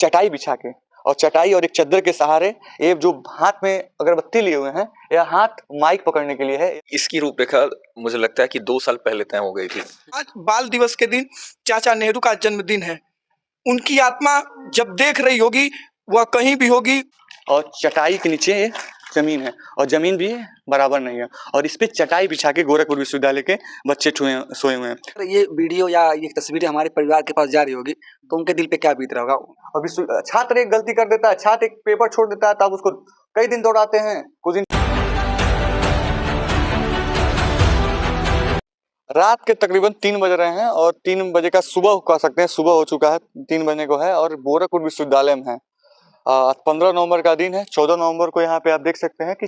चटाई बिछा के, और चटाई और एक चद्दर के सहारे ये जो हाथ में अगरबत्ती लिए हुए हैं, यह हाथ माइक पकड़ने के लिए है। इसकी रूपरेखा मुझे लगता है कि 2 साल पहले तय हो गई थी। आज बाल दिवस के दिन चाचा नेहरू का जन्मदिन है। उनकी आत्मा जब देख रही होगी, वह कहीं भी होगी। और चटाई के नीचे जमीन है, और जमीन भी बराबर नहीं है, और इस पे चटाई बिछा के गोरखपुर विश्वविद्यालय के बच्चे सोए हुए हैं। ये वीडियो या ये तस्वीरें हमारे परिवार के पास जा रही होगी तो उनके दिल पे क्या बीत रहा होगा। और छात्र एक गलती कर देता है, छात्र एक पेपर छोड़ देता है, तब उसको कई दिन दौड़ाते हैं, कुछ दिन। रात के तकरीबन 3 बज रहे हैं, और 3 बजे का सुबह कह सकते हैं, सुबह हो चुका है, 3 बजने को है, और गोरखपुर विश्वविद्यालय में है। 15 नवंबर का दिन है। 14 नवंबर को यहाँ पे आप देख सकते हैं कि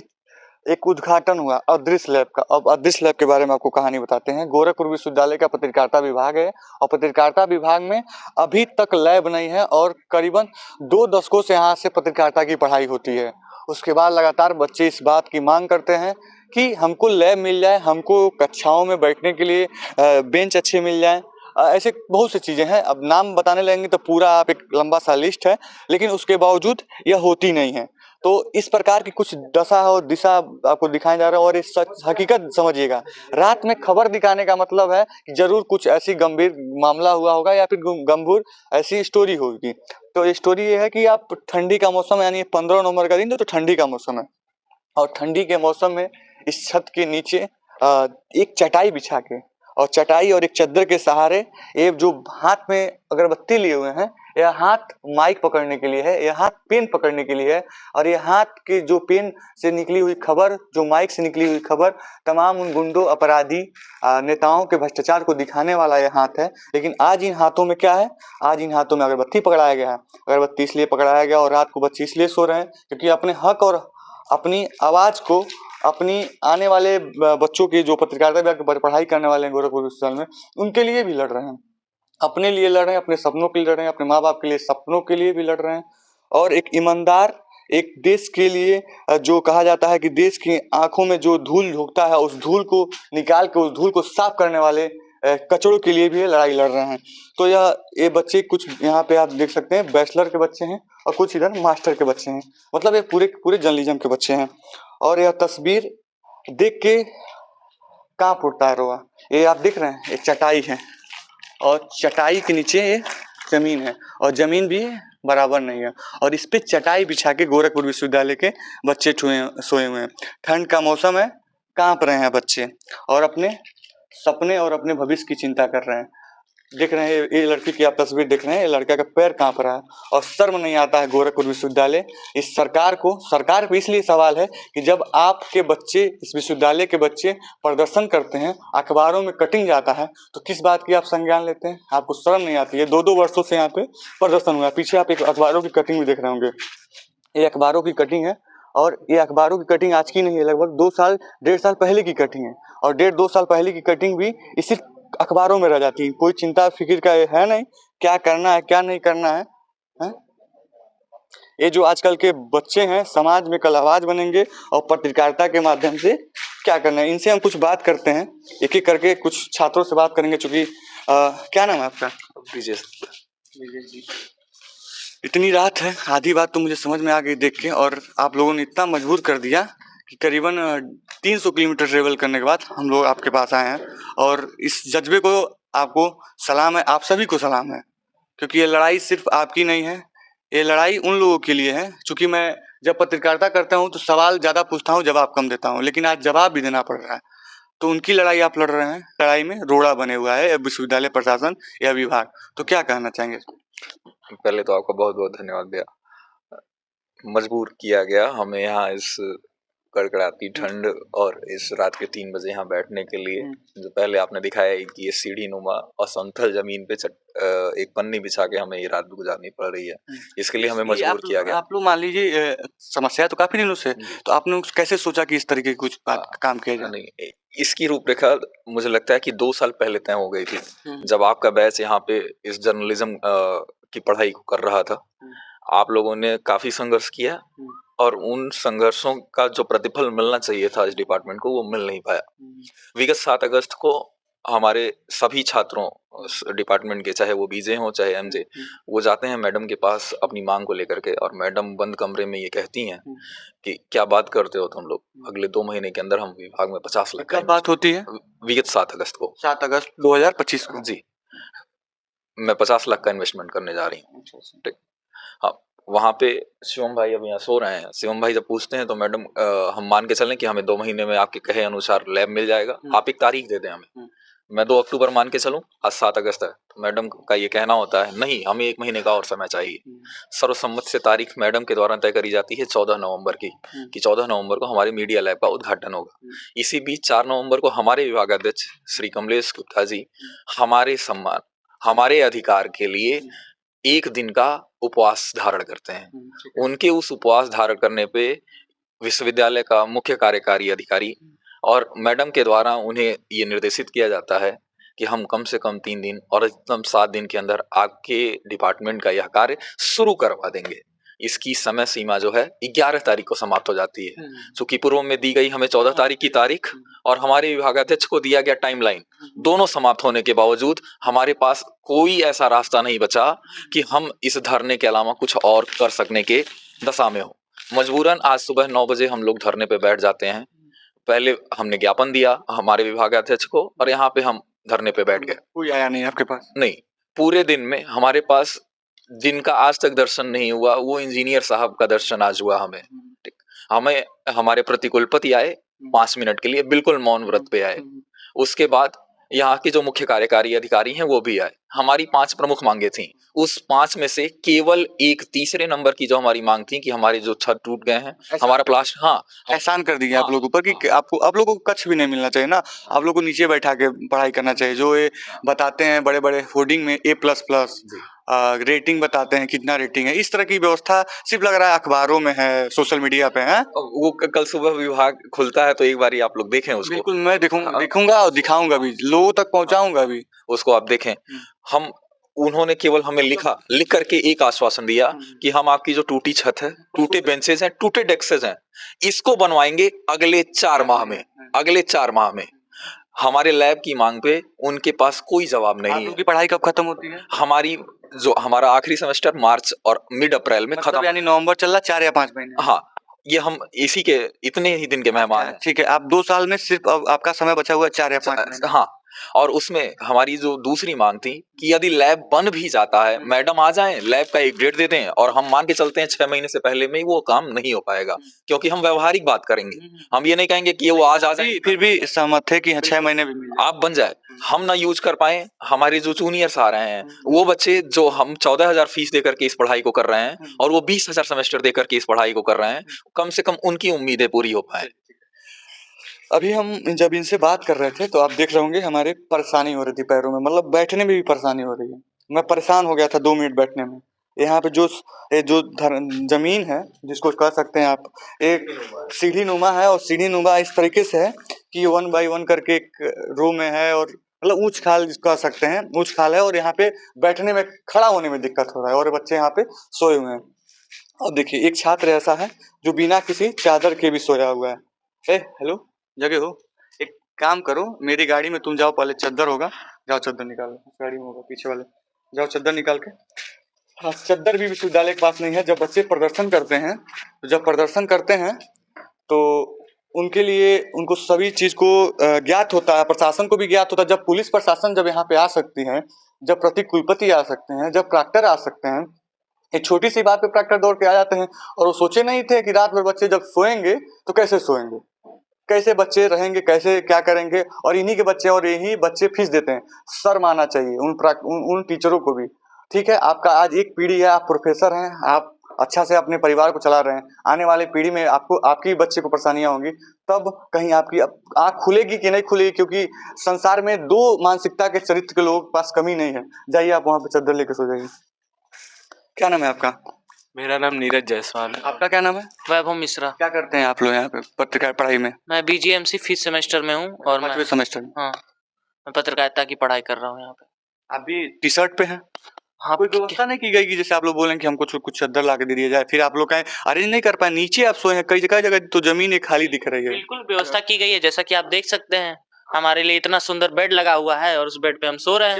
एक उद्घाटन हुआ अदृश्य लैब का। अब अदृश्य लैब के बारे में आपको कहानी बताते हैं। गोरखपुर विश्वविद्यालय का पत्रकारिता विभाग है, और पत्रकारिता विभाग में अभी तक लैब नहीं है, और करीबन 2 दशकों से यहाँ से पत्रकारिता की पढ़ाई होती है। उसके बाद लगातार बच्चे इस बात की मांग करते हैं कि हमको लैब मिल जाए, हमको कक्षाओं में बैठने के लिए बेंच अच्छे मिल जाए। ऐसे बहुत सी चीज़ें हैं, अब नाम बताने लगेंगे तो पूरा आप एक लंबा सा लिस्ट है, लेकिन उसके बावजूद यह होती नहीं है। तो इस प्रकार की कुछ दशा और दिशा आपको दिखाया जा रहा है, और इस हकीकत समझिएगा। रात में खबर दिखाने का मतलब है कि जरूर कुछ ऐसी गंभीर मामला हुआ होगा, या फिर गंभीर ऐसी स्टोरी होगी। तो स्टोरी ये है कि आप ठंडी का मौसम, यानी 15 नवंबर का दिन तो ठंडी का मौसम है, और ठंडी के मौसम में इस छत के नीचे एक चटाई बिछा के, और चटाई और एक चद्दर के सहारे ये जो हाथ में अगरबत्ती लिए हुए हैं, यह हाथ माइक पकड़ने के लिए है, यह हाथ पेन पकड़ने के लिए है, और यह हाथ की जो पेन से निकली हुई खबर, जो माइक से निकली हुई खबर, तमाम उन गुंडों, अपराधी नेताओं के भ्रष्टाचार को दिखाने वाला यह हाथ है। लेकिन आज इन हाथों में क्या है? आज इन हाथों में अगरबत्ती पकड़ाया गया है। अगरबत्ती इसलिए पकड़ाया गया, और रात को बच्चे इसलिए सो रहे हैं क्योंकि अपने हक और अपनी आवाज को, अपनी आने वाले बच्चों की जो पत्रकारिता विभाग की पढ़ाई करने वाले हैं गोरखपुर विश्वविद्यालय में, उनके लिए भी लड़ रहे हैं। अपने लिए लड़ रहे हैं, अपने सपनों के लिए लड़ रहे हैं, अपने माँ बाप के लिए सपनों के लिए भी लड़ रहे हैं, और एक ईमानदार, एक देश के लिए जो कहा जाता है कि देश की आंखों में जो धूल झोंकता है, उस धूल को निकाल के, उस धूल को साफ करने वाले कचड़ों के लिए भी ये लड़ाई लड़ रहे हैं। तो ये बच्चे कुछ यहाँ पे आप देख सकते हैं बैचलर के बच्चे हैं, और कुछ इधर मास्टर के बच्चे हैं, मतलब ये पूरे जर्नलिज्म के बच्चे हैं। और यह तस्वीर देख के कांप उठता है रोआ। ये आप देख रहे हैं, ये चटाई है, और चटाई के नीचे ये जमीन है, और जमीन भी बराबर नहीं है, और इस पे चटाई बिछा के गोरखपुर विश्वविद्यालय के बच्चे सोए हुए हैं। ठंड का मौसम है, कांप रहे हैं बच्चे, और अपने सपने और अपने भविष्य की चिंता कर रहे हैं। देख रहे हैं ये लड़की की आप तस्वीर देख रहे हैं, ये लड़का का पैर कांप रहा है, और शर्म नहीं आता है गोरखपुर विश्वविद्यालय इस सरकार पे इसलिए सवाल है कि जब आपके बच्चे, इस विश्वविद्यालय के बच्चे प्रदर्शन करते हैं, अखबारों में कटिंग जाता है, तो किस बात की आप संज्ञान लेते हैं? आपको शर्म नहीं आती है? 2-2 वर्षों से यहाँ पे प्रदर्शन हुआ है। पीछे आप एक अखबारों की कटिंग भी देख रहे होंगे, ये अखबारों की कटिंग है, और ये अखबारों की कटिंग आज की नहीं है, लगभग 2 साल 1.5 साल पहले की कटिंग है, और 1.5-2 साल पहले की कटिंग भी इसी अखबारों में रह जाती है। कोई चिंता फिक्र का है नहीं, क्या करना है क्या नहीं करना है? ये जो आजकल के बच्चे हैं, समाज में कल आवाज बनेंगे, और पत्रकारिता के माध्यम से क्या करना है, इनसे हम कुछ बात करते हैं, एक एक करके कुछ छात्रों से बात करेंगे। चूंकि क्या नाम है आपका? विजय जी। इतनी रात है, आधी बात तो मुझे समझ में आ गई देख के, और आप लोगों ने इतना मजबूर कर दिया कि करीबन 300 किलोमीटर ट्रेवल करने के बाद हम लोग आपके पास आए हैं, और इस जज्बे को आपको सलाम है, आप सभी को सलाम है, क्योंकि ये लड़ाई सिर्फ आपकी नहीं है, ये लड़ाई उन लोगों के लिए है। चूंकि मैं जब पत्रकारिता करता हूँ तो सवाल ज़्यादा पूछता हूँ, जवाब कम देता हूँ, लेकिन आज जवाब भी देना पड़ रहा है, तो उनकी लड़ाई आप लड़ रहे हैं। लड़ाई में रोड़ा बने हुआ है विश्वविद्यालय प्रशासन या विभाग। तो क्या कहना चाहेंगे? पहले तो आपका बहुत बहुत धन्यवाद भैया। मजबूर किया गया हमें यहाँ इस कड़कड़ाती ठंड और इस रात के 3 बजे यहाँ बैठने के लिए। जो पहले आपने दिखाया कि ये सीढ़ी नुमा और समतल जमीन पे एक पन्नी बिछा के हमें ये रात गुजारनी पड़ रही है, इसके लिए हमें मजबूर किया गया। आप लोग मान लीजिए समस्या तो काफी दिनों से, तो आपने कैसे सोचा कि इस तरीके की कुछ काम किया जाए? नहीं, इसकी रूपरेखा मुझे लगता है कि 2 साल पहले तय हो गई थी, जब आपका बैच यहाँ पे इस जर्नलिज्म की पढ़ाई कर रहा था। आप लोगों ने काफी संघर्ष किया, और उन संघर्षों का जो प्रतिफल मिलना चाहिए था इस डिपार्टमेंट को, वो मिल नहीं पाया। विगत 7 अगस्त को हमारे सभी छात्रों डिपार्टमेंट के, चाहे वो बीजे हों चाहे एमजे, वो जाते हैं मैडम के पास अपनी मांग को लेकर के, और मैडम बंद कमरे में ये कहती हैं कि क्या बात करते हो तुम लोग, अगले 2 महीने के अंदर हम विभाग में 50 लाख कब बात होती है? विगत 7 अगस्त को, 7 अगस्त 2025 को। जी, मैं 50 लाख का इन्वेस्टमेंट करने जा रही हूँ। ठीक, हाँ, वहाँ पे शिवम भाई अब यहाँ सो रहे हैं। शिवम भाई जब पूछते हैं तो मैडम हम मान के चलें कि हमें 2 महीने में आपके कहे अनुसार लैब मिल जाएगा, आप एक तारीख दे दें हमें। मैं 2 अक्टूबर मान के चलूं, आज 7 अगस्त है, तो मैडम का ये कहना होता है नहीं, हमें 1 महीने का और समय चाहिए। सर्वसम्मत से तारीख मैडम के द्वारा तय करी जाती है 14 नवंबर की, कि 14 नवंबर को हमारे मीडिया लैब का उद्घाटन होगा। इसी बीच 4 नवंबर को हमारे विभागाध्यक्ष श्री कमलेश गुप्ता जी हमारे सम्मान, हमारे अधिकार के लिए 1 दिन का उपवास धारण करते हैं। उनके उस उपवास धारण करने पे विश्वविद्यालय का मुख्य कार्यकारी अधिकारी और मैडम के द्वारा उन्हें ये निर्देशित किया जाता है कि हम कम से कम 3 दिन और अधिकतम 7 दिन के अंदर आपके डिपार्टमेंट का यह कार्य शुरू करवा देंगे। इसकी समय सीमा जो है 11 तारीख को समाप्त हो जाती है, चूंकि पूर्व में दी गई हमें 14 तारीख की तारीख और हमारे विभागाध्यक्ष को दिया गया टाइमलाइन, दोनों समाप्त होने के बावजूद हमारे पास कोई ऐसा रास्ता नहीं बचा कि हम इस धरने के अलावा कुछ और कर सकने के दशा में हो। मजबूरन आज सुबह 9 बजे हम लोग धरने पे बैठ जाते हैं। पहले हमने ज्ञापन दिया हमारे विभागाध्यक्ष को और यहाँ पे हम धरने पे बैठ गए। कोई आया नहीं आपके पास? नहीं, पूरे दिन में हमारे पास जिनका आज तक दर्शन नहीं हुआ वो इंजीनियर साहब का दर्शन आज हुआ हमें। ठीक, हमें हमारे प्रतिकुलपति आए 5 मिनट के लिए, बिल्कुल मौन व्रत पे आए। उसके बाद यहाँ के जो मुख्य कार्यकारी अधिकारी हैं वो भी आए। हमारी 5 प्रमुख मांगे थी, उस 5 में से केवल एक तीसरे नंबर की जो हमारी मांग थी कि हमारे जो छत टूट गए हैं, हमारा प्लास्टर, हाँ, एहसान कर दिया आप लोगों पर कि आपको, आप लोगों को कच्छ भी नहीं मिलना चाहिए ना, आप लोगों को नीचे बैठा के पढ़ाई करना चाहिए। जो ये बताते हैं बड़े बड़े होर्डिंग में A++, रेटिंग बताते हैं कितना रेटिंग है, इस तरह की व्यवस्था सिर्फ लग रहा है अखबारों में है, सोशल मीडिया पे है। वो कल सुबह विभाग खुलता है तो एक बार आप लोग देखें उसको। बिल्कुल, मैं देखूंगा और दिखाऊंगा भी, लोगों तक पहुंचाऊंगा भी, उसको आप देखें। हम, उन्होंने केवल हमें लिख करके एक आश्वासन दिया कि हम आपकी जो टूटी छत है, टूटे बेंचेस हैं, टूटे डेस्केस हैं, इसको बनवाएंगे अगले 4 माह में। अगले 4 माह में हमारे लैब की मांग पे उनके पास कोई जवाब नहीं है। आपकी पढ़ाई कब खत्म होती है? हमारा आखिरी सेमेस्टर मार्च और मिड अप्रैल में खत्म, यानी नवंबर चल रहा, 4 या 5 महीने। हाँ, ये हम इसी के इतने ही दिन के मेहमान हैं। ठीक है, आप 2 साल में सिर्फ अब आपका समय बचा हुआ है 4 या 5 महीने। हाँ, और उसमें हमारी जो दूसरी मांग थी कि यदि लैब बन भी जाता है, मैडम आ जाएं, लैब का एक डेट दे दें, और हम मान के चलते हैं 6 महीने से पहले में वो काम नहीं हो पाएगा, क्योंकि हम व्यवहारिक बात करेंगे। हम ये नहीं कहेंगे कि वो आज आ जाए। फिर भी सहमत थे कि 6 महीने भी आप बन जाए, हम ना यूज कर पाए, हमारे जो जूनियर्स आ रहे हैं, वो बच्चे जो हम 14,000 फीस देकर के इस पढ़ाई को कर रहे हैं और वो 20,000 सेमेस्टर देकर के इस पढ़ाई को कर रहे हैं, कम से कम उनकी उम्मीदें पूरी हो पाए। अभी हम जब इनसे बात कर रहे थे तो आप देख रहे होंगे हमारे परेशानी हो रही थी पैरों में, मतलब बैठने में भी परेशानी हो रही है। मैं परेशान हो गया था 2 मिनट बैठने में। यहाँ पे जो जमीन है, जिसको कह सकते हैं आप, एक सीढ़ी नुमा है, और सीढ़ी नुमा इस तरीके से है कि 1 बाई 1 करके एक रो में है, और मतलब ऊंच खाल कह सकते हैं, ऊंच खाल है, और यहाँ पे बैठने में, खड़ा होने में दिक्कत हो रहा है, और बच्चे यहाँ पे सोए हुए हैं। और देखिए एक छात्र ऐसा है जो बिना किसी चादर के भी सोया हुआ है। हेलो, जगह हो, एक काम करो, मेरी गाड़ी में तुम जाओ, पहले चद्दर होगा, जाओ चद्दर निकालो, गाड़ी में होगा पीछे वाले, जाओ चद्दर निकाल के। हाँ, चद्दर भी विश्वविद्यालय के पास नहीं है। जब बच्चे प्रदर्शन करते हैं, तो उनके लिए, उनको सभी चीज को ज्ञात होता है, प्रशासन को भी ज्ञात होता है। जब पुलिस प्रशासन जब यहाँ पे आ सकती है, जब प्रतिकुलपति आ सकते हैं, जब प्रॉक्टर आ सकते हैं, एक छोटी सी बात पे प्रॉक्टर दौड़ के आ जाते हैं, और वो सोचे नहीं थे कि रात भर बच्चे जब सोएंगे तो कैसे सोएंगे, कैसे बच्चे रहेंगे, कैसे क्या करेंगे, और इन्हीं के बच्चे, और यही बच्चे फीस देते हैं। शर्म आना चाहिए उन टीचरों को भी। ठीक है, आपका आज एक पीढ़ी है, आप प्रोफेसर हैं, आप अच्छा से अपने परिवार को चला रहे हैं, आने वाली पीढ़ी में आपको, आपकी बच्चे को परेशानियां होंगी, तब कहीं आपकी आँख खुलेगी कि नहीं खुलेगी, क्योंकि संसार में 2 मानसिकता के चरित्र के लोगों के पास कमी नहीं है। जाइए आप वहाँ पे चद्दर लेके सो जाइए। क्या नाम है आपका? मेरा नाम नीरज जायसवाल है। आपका क्या नाम है? वैभव मिश्रा। क्या करते हैं आप लोग यहाँ पे पत्रकार पढ़ाई में? मैं BGMC 5th सेमेस्टर में हूँ, और 5वें सेमेस्टर में। हाँ, मैं पत्रकारिता की पढ़ाई कर रहा हूँ यहाँ पे। आप भी टी-शर्ट पे हैं? हाँ, कोई व्यवस्था नहीं की गई कि जैसे आप लोग बोलें कि हमको कुछ चद्दर ला के दे दिया जाए, फिर आप लोग कहें अरेंज नहीं कर पाए, नीचे आप सोए हैं, कई जगह तो जमीन एक खाली दिख रही है। बिल्कुल व्यवस्था की गई है, जैसा कि आप देख सकते हैं। हमारे लिए इतना सुंदर बेड लगा हुआ है और उस बेड पे हम सो रहे हैं।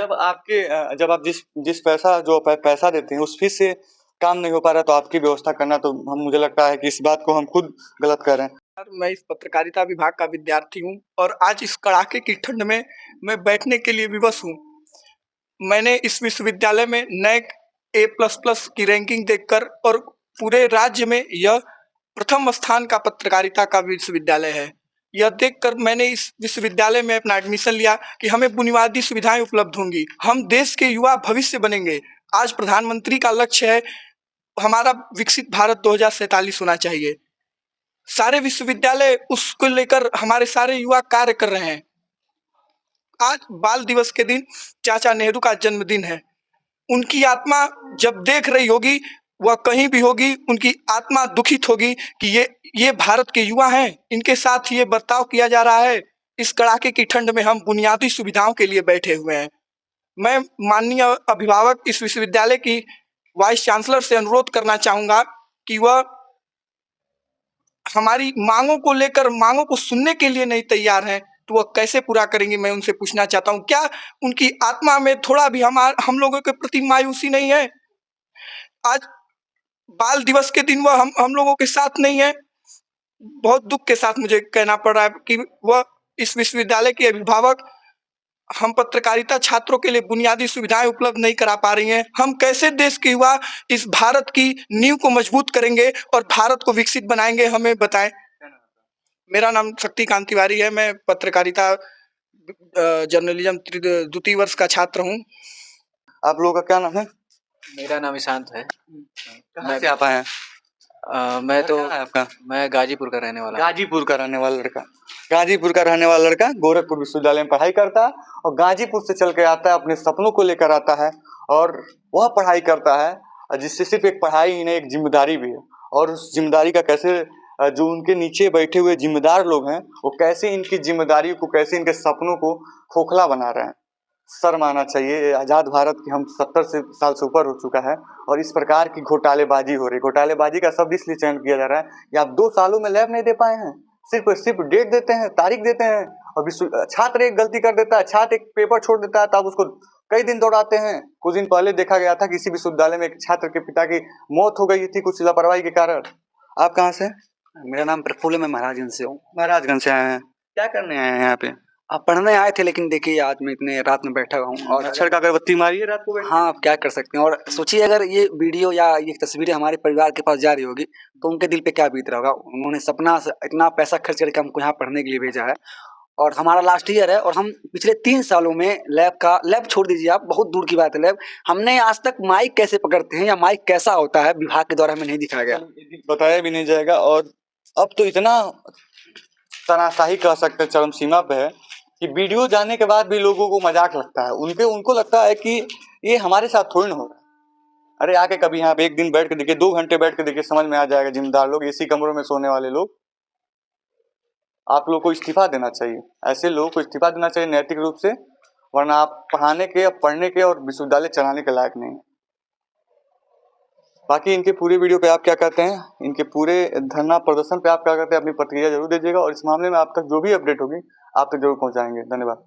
जब आप जिस पैसा देते हैं उस फीस से काम नहीं हो पा रहा तो आपकी व्यवस्था करना तो मुझे लगता है कि इस बात को हम खुद गलत कर रहे हैं। मैं इस पत्रकारिता विभाग का विद्यार्थी हूँ और आज इस कड़ाके की ठंड में मैं बैठने के लिए विवश हूँ। मैंने इस विश्वविद्यालय में नैक A++ की रैंकिंग देखकर और पूरे राज्य में यह प्रथम स्थान का पत्रकारिता का विश्वविद्यालय है, यह देखकर मैंने इस विश्वविद्यालय में अपना एडमिशन लिया कि हमें बुनियादी सुविधाएं उपलब्ध होंगी, हम देश के युवा भविष्य बनेंगे। आज प्रधानमंत्री का लक्ष्य है हमारा विकसित भारत 2047 होना चाहिए। सारे विश्वविद्यालय उसको लेकर हमारे सारे युवा कार्य कर रहे हैं। आज बाल दिवस के दिन चाचा नेहरू का जन्मदिन है। उनकी आत्मा जब देख रही होगी, वह कहीं भी होगी, उनकी आत्मा दुखित होगी कि ये भारत के युवा हैं, इनके साथ ये बर्ताव किया जा रहा है। इस कड़ाके की ठंड में हम बुनियादी सुविधाओं के लिए बैठे हुए हैं। मैं माननीय अभिभावक इस विश्वविद्यालय की वाइस चांसलर से अनुरोध करना चाहूँगा कि वह हमारी मांगों को लेकर, मांगों को सुनने के लिए नहीं तैयार हैं, तो वह कैसे पूरा करेंगे, मैं उनसे पूछना चाहता हूँ। क्या उनकी आत्मा में थोड़ा भी हम लोगों के प्रति मायूसी नहीं है? आज बाल दिवस के दिन वह हम लोगों के साथ नहीं है। बहुत दुख के साथ मुझे कहना पड़ रहा है कि वह इस विश्वविद्यालय के अभिभावक हम पत्रकारिता छात्रों के लिए बुनियादी सुविधाएं उपलब्ध नहीं करा पा रही हैं। हम कैसे देश के युवा इस भारत की नींव को मजबूत करेंगे और भारत को विकसित बनाएंगे, हमें बताएं। मेरा नाम शक्तिकांत तिवारी है, मैं पत्रकारिता जर्नलिज्म द्वितीय वर्ष का छात्र हूँ। आप लोगों का क्या नाम है? मेरा नाम ईशांत है। कहाँ से आप आए हैं? मैं गाजीपुर का रहने वाला। गाजीपुर का रहने वाला लड़का गोरखपुर विश्वविद्यालय में पढ़ाई करता है और गाजीपुर से चल के आता है, अपने सपनों को लेकर आता है और वह पढ़ाई करता है जिससे सिर्फ एक पढ़ाई ही नहीं, एक जिम्मेदारी भी है। और उस जिम्मेदारी का कैसे जो उनके नीचे बैठे हुए जिम्मेदार लोग हैं वो कैसे इनकी जिम्मेदारी को, कैसे इनके सपनों को खोखला बना रहे हैं। शर्म आना चाहिए। आज़ाद भारत की हम 70 साल से ऊपर हो चुका है और इस प्रकार की घोटालेबाजी हो रही है। घोटालेबाजी का शब्द इसलिए चयन किया जा रहा है कि आप 2 सालों में लैब नहीं दे पाए हैं, सिर्फ डेट देते हैं, तारीख देते हैं और छात्र एक गलती कर देता है, छात्र एक पेपर छोड़ देता है तो आप उसको कई दिन दौड़ाते हैं। कुछ दिन पहले देखा गया था किसी विश्वविद्यालय में एक छात्र के पिता की मौत हो गई थी कुछ लापरवाही के कारण। आप कहाँ से? मेरा नाम प्रफुल्ल है, मैं महाराजगंज से हूँ। महाराजगंज से आए हैं, क्या करने आए हैं यहाँ पे? आप पढ़ने आए थे, लेकिन देखिए आज मैं इतने रात में बैठा हूँ और मच्छर का अगरबत्ती मारी है रात को बैठ के? हाँ, आप क्या कर सकते हैं। और सोचिए अगर ये वीडियो या ये तस्वीरें हमारे परिवार के पास जा रही होगी तो उनके दिल पे क्या बीत रहा होगा। उन्होंने सपना से इतना पैसा खर्च करके हमको यहाँ पढ़ने के लिए भेजा है और हमारा लास्ट ईयर है और हम पिछले 3 सालों में लैब छोड़ दीजिए आप, बहुत दूर की बात है लैब, हमने आज तक माइक कैसे पकड़ते हैं या माइक कैसा होता है विभाग के द्वारा हमें नहीं दिखाया गया, बताया भी नहीं जाएगा। और अब तो इतना तनाशाही कह सकते हैं, चरम सीमा पे है कि वीडियो जाने के बाद भी लोगों को मजाक लगता है। उनको लगता है कि ये हमारे साथ थोड़ी ना हो रहा है। अरे आके कभी यहाँ पे एक दिन बैठ के देखिए, 2 घंटे बैठ के देखिए, समझ में आ जाएगा। जिम्मेदार लोग, एसी कमरों में सोने वाले लोग, आप लोग को इस्तीफा देना चाहिए। ऐसे लोगों को इस्तीफा देना चाहिए नैतिक रूप से, वरना आप पढ़ाने के, पढ़ने के और विश्वविद्यालय चलाने के लायक नहीं। बाकी इनके पूरे वीडियो पे आप क्या कहते हैं, इनके पूरे धरना प्रदर्शन पे आप क्या कहते हैं, अपनी प्रतिक्रिया जरूर दीजिएगा और इस मामले में आप तक जो भी अपडेट होगी आप तक जरूर पहुंचाएंगे। धन्यवाद।